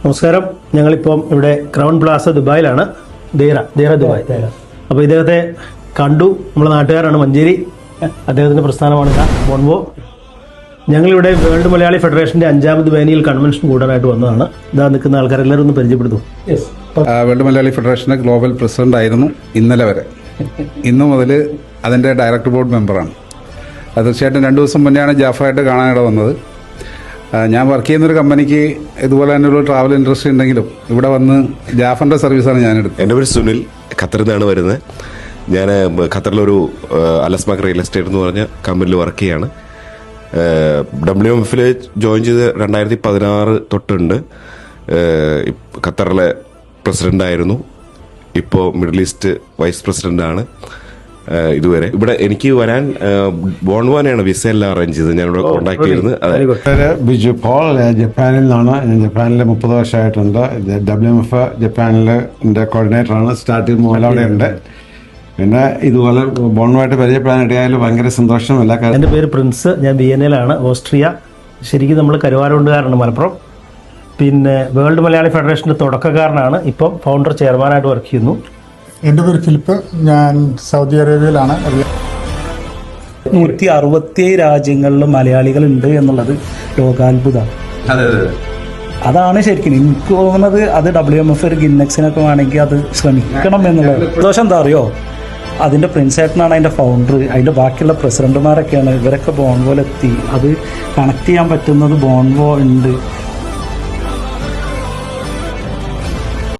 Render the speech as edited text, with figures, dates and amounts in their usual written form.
നമസ്കാരം. ഞങ്ങളിപ്പം ഇവിടെ ക്രൗൺ പ്ലാസ ദുബായിലാണ്. Deira Dubai. അപ്പോൾ ഇദ്ദേഹത്തെ കണ്ടു. നമ്മളെ നാട്ടുകാരാണ്, മഞ്ചേരി. അദ്ദേഹത്തിൻ്റെ പ്രസ്ഥാനമാണ് ബോൺവോ. ഞങ്ങളിവിടെ വേൾഡ് മലയാളി ഫെഡറേഷൻ്റെ 5ാമത് വേനിയൽ കൺവെൻഷൻ കൂടാനായിട്ട് വന്നതാണ്. ഇതാ നിൽക്കുന്ന ആൾക്കാരെല്ലാവരും ഒന്ന് പരിചയപ്പെടുത്തും. വേൾഡ് മലയാളി ഫെഡറേഷൻ്റെ ഗ്ലോബൽ പ്രസിഡന്റ് ആയിരുന്നു ഇന്നലെ വരെ. ഇന്നു മുതൽ അതിൻ്റെ ഡയറക്ടർ ബോർഡ് മെമ്പറാണ്. തീർച്ചയായിട്ടും 2 ദിവസം മുന്നെയാണ് ജാഫറായിട്ട് കാണാനിട വന്നത്. ഞാൻ വർക്ക് ചെയ്യുന്നൊരു കമ്പനിക്ക് ഇതുപോലെ തന്നെയുള്ള ട്രാവൽ ഇൻഡസ്ട്രി ഉണ്ടെങ്കിലും ഇവിടെ വന്ന് ജാഫറിൻ്റെ സർവീസാണ് ഞാനെടുത്തത്. എൻ്റെ പേര് സുനിൽ, ഖത്തറിൽ നിന്നാണ് വരുന്നത്. ഞാൻ ഖത്തറിലൊരു അലസ്മാക് റിയൽ എസ്റ്റേറ്റ് എന്ന് പറഞ്ഞ കമ്പനിയിൽ വർക്ക് ചെയ്യാണ്. WMF ജോയിൻ ചെയ്ത് 2016 തൊട്ടുണ്ട്. ഖത്തറിലെ പ്രസിഡൻ്റായിരുന്നു. ഇപ്പോൾ മിഡിൽ ഈസ്റ്റ് വൈസ് പ്രസിഡൻ്റാണ് ഇതുവരെ. ഇവിടെ എനിക്ക് വരാൻ ബോൺവാനെയാണ് വിസ എല്ലാം അറേഞ്ച് ചെയ്തത്. ഞാനിവിടെ കോൺടാക്ട് ചെയ്തത്. ബിജു പോൾ, ജപ്പാനിൽ നിന്നാണ്. ഞാൻ ജപ്പാനിൽ 30 വർഷമായിട്ടുണ്ട്. WMF ജപ്പാനിലെ കോർഡിനേറ്ററാണ്. സ്റ്റാർട്ടിങ് മുതൽ അവിടെ ഉണ്ട്. പിന്നെ ഇതുപോലെ ബോണുമായിട്ട് പരിചയപ്പെടാനിടയായാലും ഭയങ്കര സന്തോഷം. എല്ലാ കാര്യം. എൻ്റെ പേര് പ്രിൻസ്. ഞാൻ BNA ഓസ്ട്രിയ. ശരിക്കും നമ്മൾ കരുവാരുകൊണ്ടുകാരാണ്, മലപ്പുറം. പിന്നെ വേൾഡ് മലയാളി ഫെഡറേഷൻ്റെ തുടക്കക്കാരനാണ്. ഇപ്പം ഫൗണ്ടർ ചെയർമാനായിട്ട് വർക്ക് ചെയ്യുന്നു. എൻ്റെ പേര് ഫിലിപ്പ്. ഞാൻ സൗദി അറേബ്യയിലാണ്. 167 രാജ്യങ്ങളിൽ മലയാളികളുണ്ട് എന്നുള്ളത് ലോകാത്ഭുതമാണ്. അതാണ് ശരിക്കും എനിക്ക് തോന്നുന്നത്. അത് WMF ഒരു ഗിന്നക്സിനൊക്കെ വേണമെങ്കിൽ അത് ശ്രമിക്കണം എന്നുള്ളത്. ദോഷം എന്താ അറിയോ, അതിൻ്റെ പ്രിൻസേട്ടനാണ് അതിൻ്റെ ഫൗണ്ടർ. അതിൻ്റെ ബാക്കിയുള്ള പ്രസിഡന്റുമാരൊക്കെയാണ്. ഇവരൊക്കെ ബോൺവോയിലെത്തി. അത് കണക്ട് ചെയ്യാൻ പറ്റുന്നത് ബോൺവോ ഉണ്ട്.